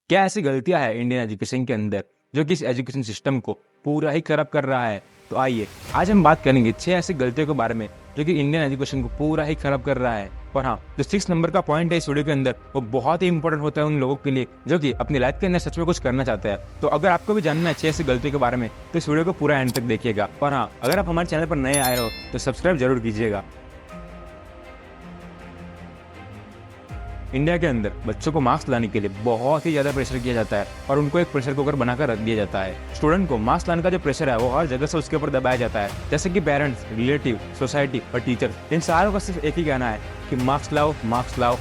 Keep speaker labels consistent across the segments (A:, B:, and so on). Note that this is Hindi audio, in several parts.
A: क्या ऐसी गलतियां हैं इंडियन एजुकेशन के अंदर जो कि इस एजुकेशन सिस्टम को पूरा ही खराब कर रहा है? तो आइए आज हम बात करेंगे 6 ऐसी गलतियों के बारे में जो कि इंडियन एजुकेशन को पूरा ही खराब कर रहा है। और हाँ, जो 6 नंबर का पॉइंट है इस वीडियो के अंदर वो बहुत ही इंपॉर्टेंट होता है उन लोगों के लिए जो कि अपनी लाइफ के अंदर सच में कुछ करना चाहते हैं। तो अगर आपको भी जानना है 6 ऐसी गलतियों के बारे में तो इस वीडियो को पूरा एंड तक देखिएगा। और हाँ, अगर आप हमारे चैनल पर नए आए हो तो सब्सक्राइब जरूर कीजिएगा। इंडिया के अंदर बच्चों को मार्क्स लाने के लिए बहुत ही ज़्यादा प्रेशर किया जाता है और उनको एक प्रेशर कुकर बनाकर रख दिया जाता है। स्टूडेंट को मार्क्स लाने का जो प्रेशर है वो हर जगह से उसके ऊपर दबाया जाता है, जैसे कि पेरेंट्स, रिलेटिव, सोसाइटी और टीचर। इन सारों का सिर्फ एक ही कहना है कि मार्क्स लाओ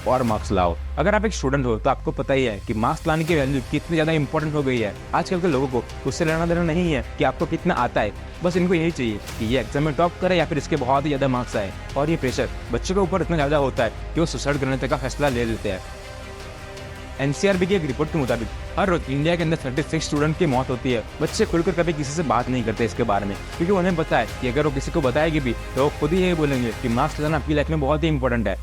A: और मार्क्स लाओ। अगर आप एक स्टूडेंट हो तो आपको पता ही है कि मार्क्स लाने की वैल्यू कितनी ज़्यादा इंपॉर्टेंट हो गई है। आजकल के लोगों को उससे लेना देना नहीं है कि आपको कितना आता है, बस इनको यही चाहिए कि ये एग्जाम में टॉप करे या फिर इसके बहुत ही ज़्यादा मार्क्स आए। और ये प्रेशर बच्चों के ऊपर इतना ज़्यादा होता है कि वो सुसाइड करने तक का फैसला ले लेते हैं। एनसीआरबी की एक रिपोर्ट के मुताबिक हर रोज इंडिया के अंदर 36 स्टूडेंट की मौत होती है। बच्चे खुलकर कभी किसी से बात नहीं करते इसके बारे में, क्योंकि उन्हें पता है कि अगर वो किसी को बताएगी भी तो वो खुद ही यही बोलेंगे कि मार्क्स लाना आपकी लाइफ में बहुत ही इंपॉर्टेंट है।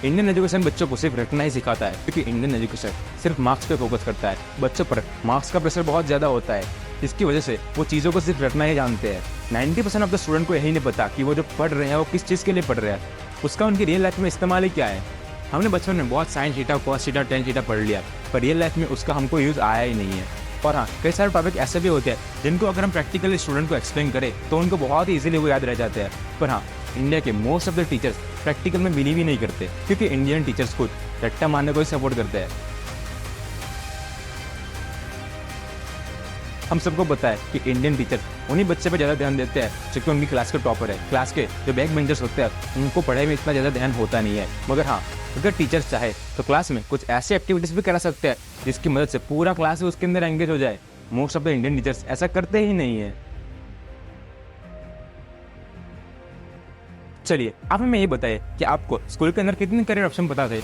A: इंडियन एजुकेशन बच्चों को सिर्फ रटना ही सिखाता है, क्योंकि इंडियन एजुकेशन सिर्फ मार्क्स पे फोकस करता है। बच्चों पर मार्क्स का प्रेशर बहुत ज़्यादा होता है, इसकी वजह से वो चीज़ों को सिर्फ रटना ही जानते हैं। 90% ऑफ द स्टूडेंट को यही नहीं पता कि वो जो पढ़ रहे हैं वो किस चीज़ के लिए पढ़ रहे हैं, उसका उनकी रियल लाइफ में इस्तेमाल ही क्या है। हमने बचपन में बहुत science theta, cos theta, tan theta पढ़ लिया, पर रियल लाइफ में उसका हमको यूज़ आया ही नहीं है। और हाँ, कई सारे टॉपिक ऐसे भी होते हैं जिनको अगर हम प्रैक्टिकली स्टूडेंट को एक्सप्लेन करें तो उनको बहुत ही ईजिली वो याद रह जाते हैं। पर हाँ, इंडिया के most of the teachers practical में बिलीव ही नहीं करते, क्योंकि इंडियन टीचर्स खुद रट्टा मारने को ही सपोर्ट करते हैं। हम सबको पता है कि इंडियन टीचर उन्हीं बच्चे पर ज़्यादा ध्यान देते हैं जो कि उनकी क्लास के टॉपर है। क्लास के जो बैक बेंचर्स होते हैं उनको पढ़ाई में इतना ज़्यादा ध्यान होता नहीं है। मगर हाँ, अगर टीचर्स चाहे तो क्लास में कुछ ऐसी एक्टिविटीज़ भी करा सकते हैं जिसकी मदद से पूरा क्लास उसके अंदर एंगेज हो जाए। Most of the Indian teachers ऐसा करते ही नहीं है। चलिए आप हमें ये बताइए कि आपको स्कूल के अंदर कितने करियर ऑप्शन पता थे?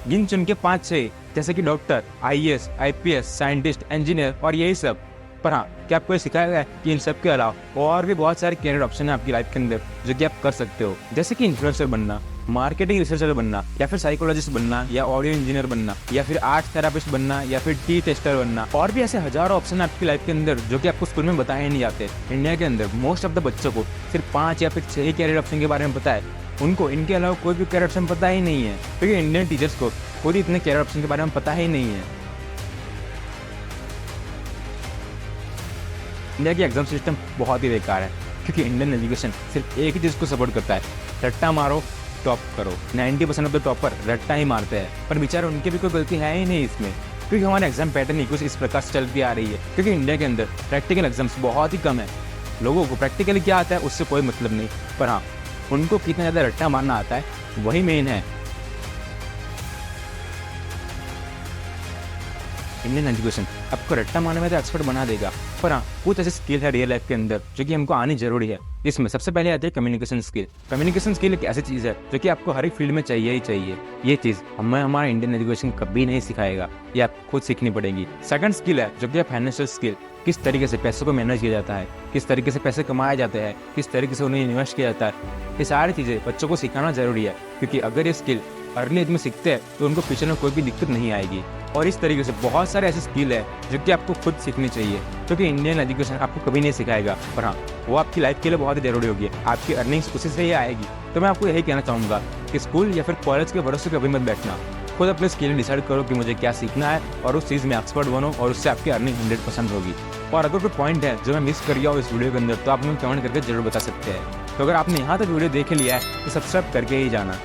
A: गिन चुन के 5-6, जैसे कि doctor, IAS, IPS, scientist, engineer और यही सब। पर हाँ, क्या आपको ये सिखाया गया है कि इन सब के अलावा और भी बहुत सारे करियर ऑप्शन है आपकी लाइफ के अंदर जो कि आप कर सकते हो, जैसे कि इन्फ्लुएंसर बनना, मार्केटिंग रिसर्चर बनना, या फिर साइकोलॉजिस्ट बनना, या ऑडियो इंजीनियर बनना, या फिर आर्ट थेरापिस्ट बनना, या फिर टी टेस्टर बनना। और भी ऐसे हजारों ऑप्शन आपकी लाइफ के अंदर जो कि आपको स्कूल में बताए ही नहीं जाते। इंडिया के अंदर मोस्ट ऑफ द बच्चों को सिर्फ 5 या फिर 6 करियर ऑप्शन के बारे में पता है। उनको इनके अलावा कोई भी करियर ऑप्शन पता ही नहीं है, क्योंकि इंडियन टीचर्स को खुद इतने करियर ऑप्शन के बारे में पता ही नहीं है। इंडिया की एग्जाम सिस्टम बहुत ही बेकार है, क्योंकि इंडियन एजुकेशन सिर्फ एक ही चीज़ को सपोर्ट करता है, रट्टा मारो, टॉप करो। 90% ऑफ द टॉपर रट्टा ही मारते हैं, पर बेचारे उनकी भी कोई गलती है ही नहीं इसमें, क्योंकि हमारे एग्जाम पैटर्न ही कुछ इस प्रकार से चलती आ रही है। क्योंकि इंडिया के अंदर प्रैक्टिकल एग्जाम्स बहुत ही कम है। लोगों को प्रैक्टिकली क्या आता है उससे कोई मतलब नहीं, पर हाँ, उनको कितना ज़्यादा रट्टा मारना आता है वही मेन है। इंडियन एजुकेशन आपको रट्टा मारने में तो एक्सपर्ट बना देगा, पर हाँ, कुछ ऐसी स्किल है रियल लाइफ के अंदर जो कि हमको आनी जरूरी है। इसमें सबसे पहले आती है कम्युनिकेशन स्किल। कम्युनिकेशन स्किल एक ऐसी चीज़ है जो कि आपको हर एक फील्ड में चाहिए ही चाहिए। ये चीज़ हमें हमारा इंडियन एजुकेशन कभी नहीं सिखाएगा, ये आपको खुद सीखनी पड़ेगी। सेकंड स्किल है जो कि फाइनेंशियल स्किल। किस तरीके से पैसों को मैनेज किया जाता है, किस तरीके से पैसे कमाए जाते हैं, किस तरीके से उन्हें इन्वेस्ट किया जाता है, ये सारी चीज़ें बच्चों को सिखाना जरूरी है, क्योंकि अगर ये स्किल अर्ली एज में सीखते हैं तो उनको फ्यूचर में कोई भी दिक्कत नहीं आएगी। और इस तरीके से बहुत सारे ऐसे स्किल है जो कि आपको खुद सीखनी चाहिए, क्योंकि इंडियन एजुकेशन आपको कभी नहीं सिखाएगा, पर हाँ, वो आपकी लाइफ के लिए बहुत ही जरूरी होगी। आपकी अर्निंग्स उसी से ही आएगी। तो मैं आपको यही कहना चाहूँगा कि स्कूल या फिर कॉलेज के भरोसे कभी मत बैठना। खुद अपने स्किल डिसाइड करो कि मुझे क्या सीखना है और उस चीज़ में एक्सपर्ट बनो, और उससे आपकी अर्निंग 100% होगी। और अगर कोई पॉइंट है जो मैं मिस कर गया हूँ इस वीडियो के अंदर तो आप मुझे कमेंट करके जरूर बता सकते हैं। तो अगर आपने यहाँ तक वीडियो देख लिया है तो सब्सक्राइब करके ही जाना।